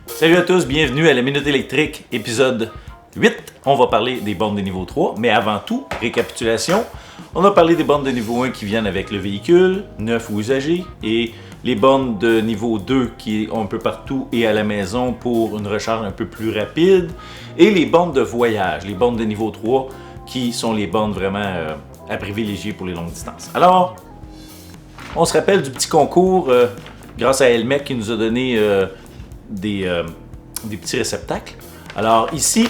Salut à tous, bienvenue à la Minute électrique, épisode 8. On va parler des bornes de niveau 3, mais avant tout, récapitulation. On a parlé des bornes de niveau 1 qui viennent avec le véhicule, neuf ou usagé, et les bornes de niveau 2 qui sont un peu partout et à la maison pour une recharge un peu plus rapide, et les bornes de voyage, les bornes de niveau 3 qui sont les bornes vraiment à privilégier pour les longues distances. Alors, on se rappelle du petit concours grâce à Elmec qui nous a donné des petits réceptacles. Alors ici,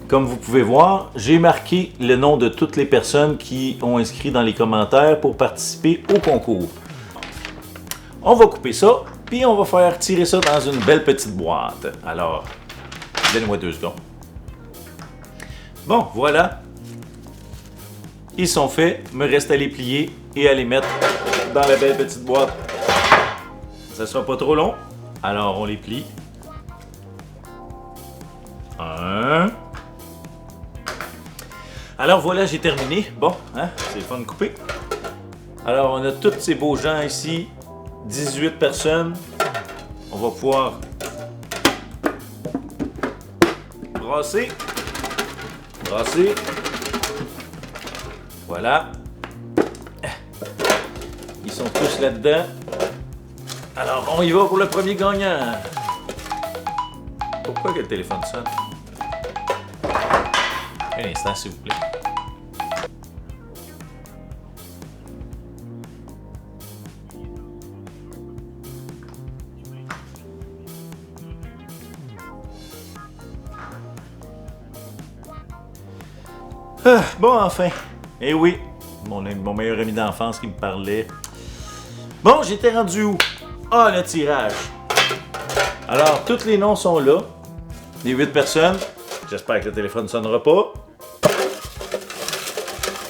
comme vous pouvez voir, j'ai marqué le nom de toutes les personnes qui ont inscrit dans les commentaires pour participer au concours. On va couper ça, puis on va faire tirer ça dans une belle petite boîte. Alors, donnez-moi 2 secondes. Bon, voilà. Ils sont faits. Me reste à les plier et à les mettre dans la belle petite boîte. Ça sera pas trop long. Alors, on les plie. 1. Alors voilà, j'ai terminé. Bon, hein, c'est le fun de couper. Alors, on a tous ces beaux gens ici. 18 personnes. On va pouvoir brasser. Brasser. Voilà. Ils sont tous là-dedans. Alors, on y va pour le premier gagnant. Pourquoi que le téléphone sonne? Un instant, s'il vous plaît. Bon, enfin. Eh oui, mon meilleur ami d'enfance qui me parlait. Bon, j'étais rendu où? Ah, le tirage. Alors, tous les noms sont là. Les 8 personnes. J'espère que le téléphone ne sonnera pas.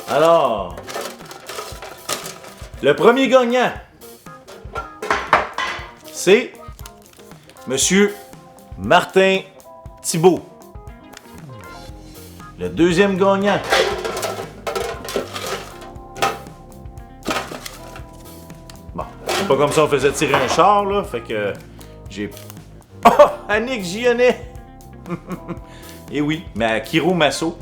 Alors, le premier gagnant, c'est Monsieur Martin Thibault. Le deuxième gagnant, bon, c'est pas comme ça on faisait tirer un char, là, fait que j'ai... Oh! Annick Gionnet! Et oui, mais Kiro Masso,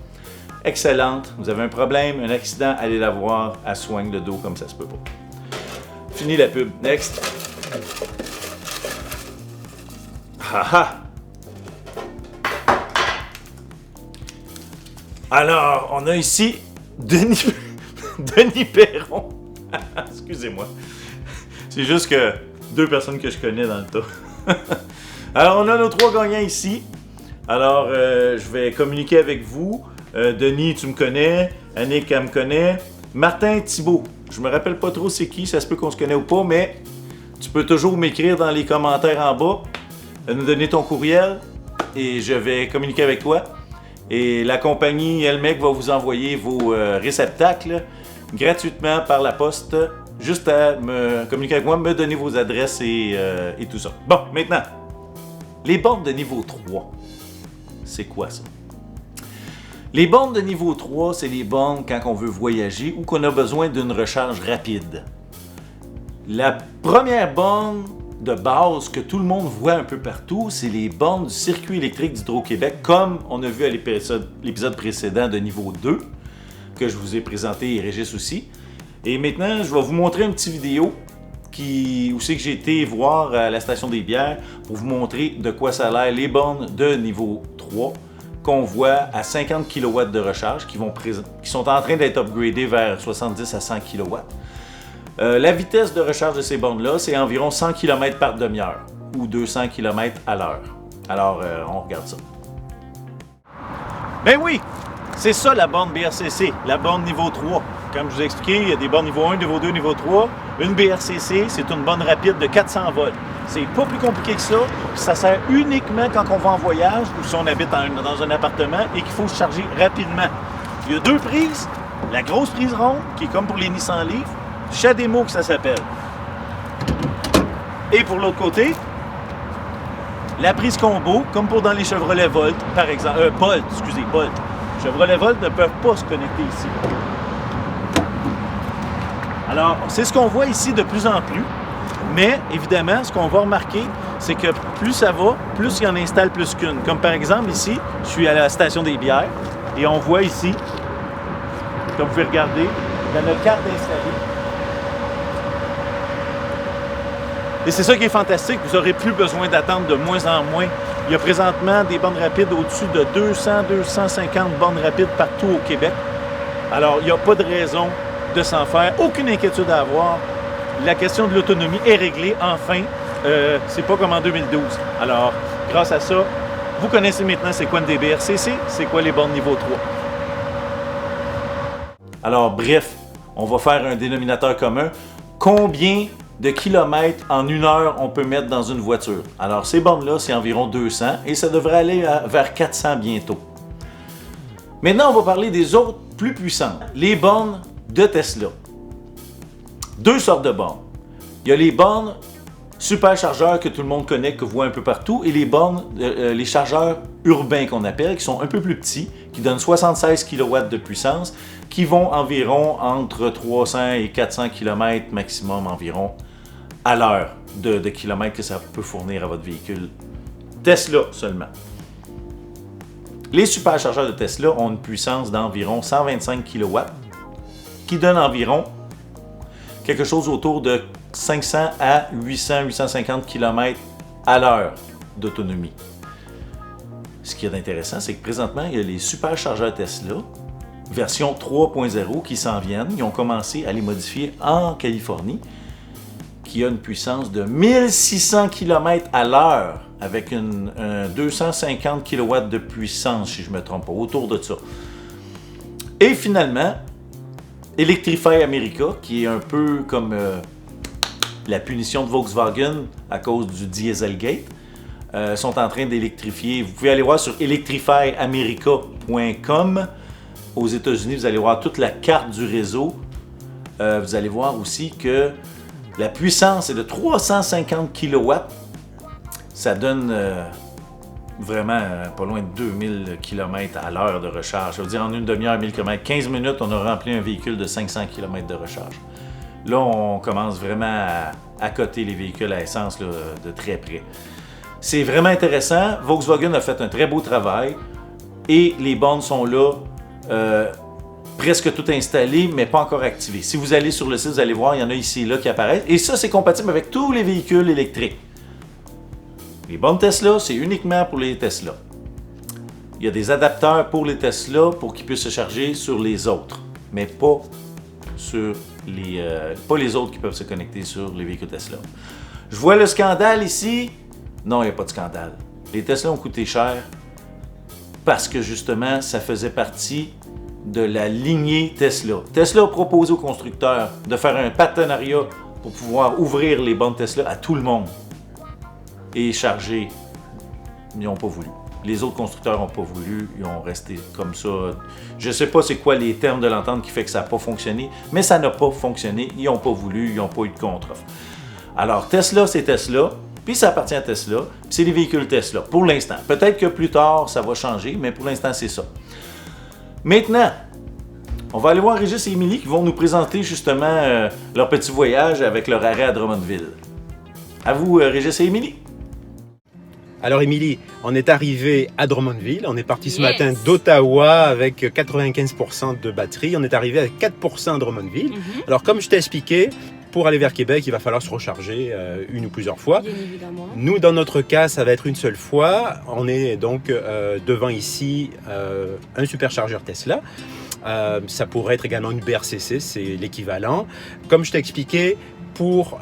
excellente. Vous avez un problème, un accident, allez la voir, elle soigne le dos comme ça se peut pas. Fini la pub. Next. Haha! Alors, on a ici Denis Perron. Excusez-moi. C'est juste que 2 personnes que je connais dans le tas. Alors, on a nos 3 gagnants ici. Alors, je vais communiquer avec vous. Denis, tu me connais. Annick, elle me connaît. Martin Thibault. Je me rappelle pas trop c'est qui. Ça se peut qu'on se connaît ou pas, mais tu peux toujours m'écrire dans les commentaires en bas. Nous donner ton courriel et je vais communiquer avec toi. Et la compagnie Elmec va vous envoyer vos réceptacles gratuitement par la poste. Juste à me communiquer avec moi, me donner vos adresses et tout ça. Bon, maintenant, les bornes de niveau 3. C'est quoi ça? Les bornes de niveau 3, c'est les bornes quand on veut voyager ou qu'on a besoin d'une recharge rapide. La première borne de base que tout le monde voit un peu partout, c'est les bornes du circuit électrique d'Hydro-Québec, comme on a vu à l'épisode précédent de niveau 2, que je vous ai présenté et Régis aussi. Et maintenant, je vais vous montrer une petite vidéo où c'est que j'ai été voir à la station des bières pour vous montrer de quoi ça a l'air les bornes de niveau 3 qu'on voit à 50 kW de recharge qui sont en train d'être upgradées vers 70 à 100 kW. La vitesse de recharge de ces bornes-là, c'est environ 100 km par demi-heure ou 200 km à l'heure. Alors, on regarde ça. Ben oui, c'est ça la borne BRCC, la borne niveau 3. Comme je vous ai expliqué, il y a des bornes niveau 1, niveau 2, niveau 3. Une BRCC, c'est une borne rapide de 400 volts. C'est pas plus compliqué que ça. Ça sert uniquement quand on va en voyage ou si on habite dans un appartement et qu'il faut se charger rapidement. Il y a 2 prises. La grosse prise ronde, qui est comme pour les Nissan Leaf. CHAdeMO que ça s'appelle. Et pour l'autre côté, la prise combo, comme pour dans les Chevrolet Volt, par exemple. Bolt. Chevrolet Volt ne peuvent pas se connecter ici. Alors, c'est ce qu'on voit ici de plus en plus. Mais, évidemment, ce qu'on va remarquer, c'est que plus ça va, plus il y en installe plus qu'une. Comme par exemple, ici, je suis à la station des bières et on voit ici, comme vous pouvez regarder, il y en a 4 installées. Et c'est ça qui est fantastique, vous n'aurez plus besoin d'attendre de moins en moins. Il y a présentement des bornes rapides au-dessus de 200-250 bornes rapides partout au Québec. Alors, il n'y a pas de raison de s'en faire, aucune inquiétude à avoir. La question de l'autonomie est réglée, enfin. C'est pas comme en 2012. Alors, grâce à ça, vous connaissez maintenant c'est quoi une DBRCC, c'est quoi les bornes niveau 3. Alors, bref, on va faire un dénominateur commun. Combien de kilomètres en 1 heure on peut mettre dans une voiture? Alors, ces bornes-là, c'est environ 200 et ça devrait aller vers 400 bientôt. Maintenant, on va parler des autres plus puissantes. Les bornes de Tesla. 2 sortes de bornes. Il y a les bornes superchargeurs que tout le monde connaît, que vous voyez un peu partout, et les bornes, les chargeurs urbains qu'on appelle, qui sont un peu plus petits, qui donnent 76 kW de puissance, qui vont environ entre 300 et 400 km maximum environ à l'heure de kilomètres que ça peut fournir à votre véhicule Tesla seulement. Les superchargeurs de Tesla ont une puissance d'environ 125 kW, qui donne environ quelque chose autour de 500 à 800-850 km à l'heure d'autonomie. Ce qui est intéressant, c'est que présentement, il y a les superchargeurs Tesla, version 3.0, qui s'en viennent. Ils ont commencé à les modifier en Californie, qui a une puissance de 1600 km à l'heure, avec un 250 kW de puissance, si je ne me trompe pas, autour de ça. Et finalement, Electrify America, qui est un peu comme la punition de Volkswagen à cause du Dieselgate, sont en train d'électrifier. Vous pouvez aller voir sur electrifyamerica.com. Aux États-Unis, vous allez voir toute la carte du réseau. Vous allez voir aussi que la puissance est de 350 kW. Ça donne vraiment pas loin de 2000 km à l'heure de recharge. Ça veut dire en une demi-heure, 1000 km, 15 minutes, on a rempli un véhicule de 500 km de recharge. Là, on commence vraiment à coter les véhicules à essence là, de très près. C'est vraiment intéressant. Volkswagen a fait un très beau travail et les bornes sont là, presque toutes installées, mais pas encore activées. Si vous allez sur le site, vous allez voir, il y en a ici et là qui apparaissent. Et ça, c'est compatible avec tous les véhicules électriques. Les bornes Tesla, c'est uniquement pour les Tesla. Il y a des adapteurs pour les Tesla pour qu'ils puissent se charger sur les autres, mais pas sur pas les autres qui peuvent se connecter sur les véhicules Tesla. Je vois le scandale ici. Non, il n'y a pas de scandale. Les Tesla ont coûté cher parce que justement, ça faisait partie de la lignée Tesla. Tesla a proposé aux constructeurs de faire un partenariat pour pouvoir ouvrir les bornes Tesla à tout le monde et charger. Ils n'ont pas voulu. Les autres constructeurs n'ont pas voulu, ils ont resté comme ça. Je ne sais pas c'est quoi les termes de l'entente qui fait que ça n'a pas fonctionné, mais ça n'a pas fonctionné, ils n'ont pas voulu, ils n'ont pas eu de contre-offre. Alors Tesla, c'est Tesla, puis ça appartient à Tesla, puis c'est les véhicules Tesla, pour l'instant. Peut-être que plus tard, ça va changer, mais pour l'instant, c'est ça. Maintenant, on va aller voir Régis et Émilie qui vont nous présenter justement leur petit voyage avec leur arrêt à Drummondville. À vous, Régis et Émilie. Alors Émilie, on est arrivé à Drummondville, on est parti ce matin d'Ottawa avec 95% de batterie, on est arrivé à 4% à Drummondville. Alors comme je t'ai expliqué, pour aller vers Québec, il va falloir se recharger une ou plusieurs fois. Bien évidemment. Nous, dans notre cas, ça va être une seule fois. On est donc devant ici un superchargeur Tesla. Ça pourrait être également une BRCC, c'est l'équivalent. Comme je t'ai expliqué, pour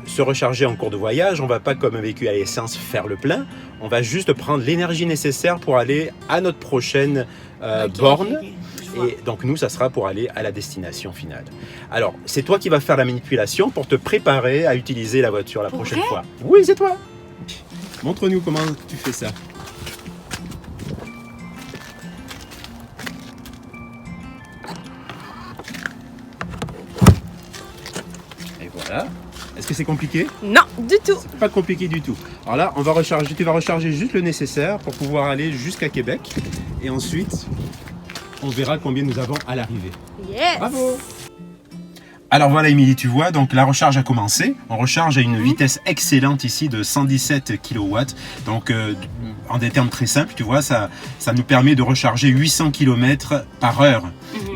se recharger en cours de voyage, on ne va pas comme un véhicule à essence faire le plein. On va juste prendre l'énergie nécessaire pour aller à notre prochaine borne. Et donc nous, ça sera pour aller à la destination finale. Alors, c'est toi qui vas faire la manipulation pour te préparer à utiliser la voiture la prochaine fois. Oui, c'est toi. Montre-nous comment tu fais ça. Et voilà. Est-ce que c'est compliqué? Non, du tout. C'est pas compliqué du tout. Alors là, on va recharger. Tu vas recharger juste le nécessaire pour pouvoir aller jusqu'à Québec. Et ensuite, on verra combien nous avons à l'arrivée. Yes. Bravo! Alors voilà Émilie, tu vois, donc la recharge a commencé. On recharge à une vitesse excellente ici de 117 kW. Donc en des termes très simples, tu vois, ça nous permet de recharger 800 km par heure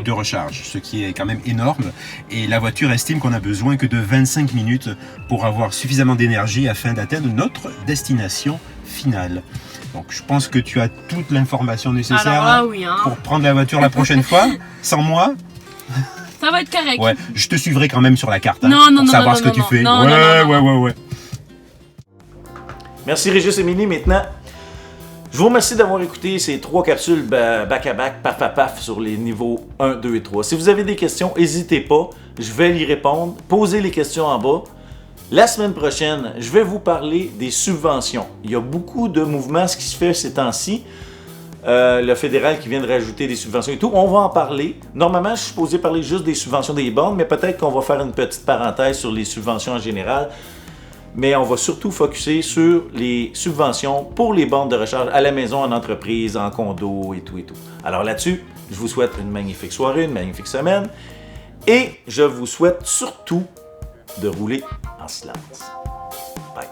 de recharge, ce qui est quand même énorme. Et la voiture estime qu'on a besoin que de 25 minutes pour avoir suffisamment d'énergie afin d'atteindre notre destination finale. Donc je pense que tu as toute l'information nécessaire Alors là, oui, hein. pour prendre la voiture la prochaine fois, sans moi. Ça va être correct. Ouais, je te suivrai quand même sur la carte, hein, Non, non, pour non, savoir non, ce que non, tu non, fais. non, non, non. Ouais. Merci Régis et Émilie. Maintenant, je vous remercie d'avoir écouté ces 3 capsules back-à-back, paf, sur les niveaux 1, 2 et 3. Si vous avez des questions, n'hésitez pas, je vais y répondre. Posez les questions en bas. La semaine prochaine, je vais vous parler des subventions. Il y a beaucoup de mouvements, ce qui se fait ces temps-ci. Le fédéral qui vient de rajouter des subventions et tout, on va en parler. Normalement, je suis supposé parler juste des subventions des bornes, mais peut-être qu'on va faire une petite parenthèse sur les subventions en général. Mais on va surtout focuser sur les subventions pour les bornes de recharge à la maison, en entreprise, en condo et tout et tout. Alors là-dessus, je vous souhaite une magnifique soirée, une magnifique semaine et je vous souhaite surtout de rouler en silence. Bye.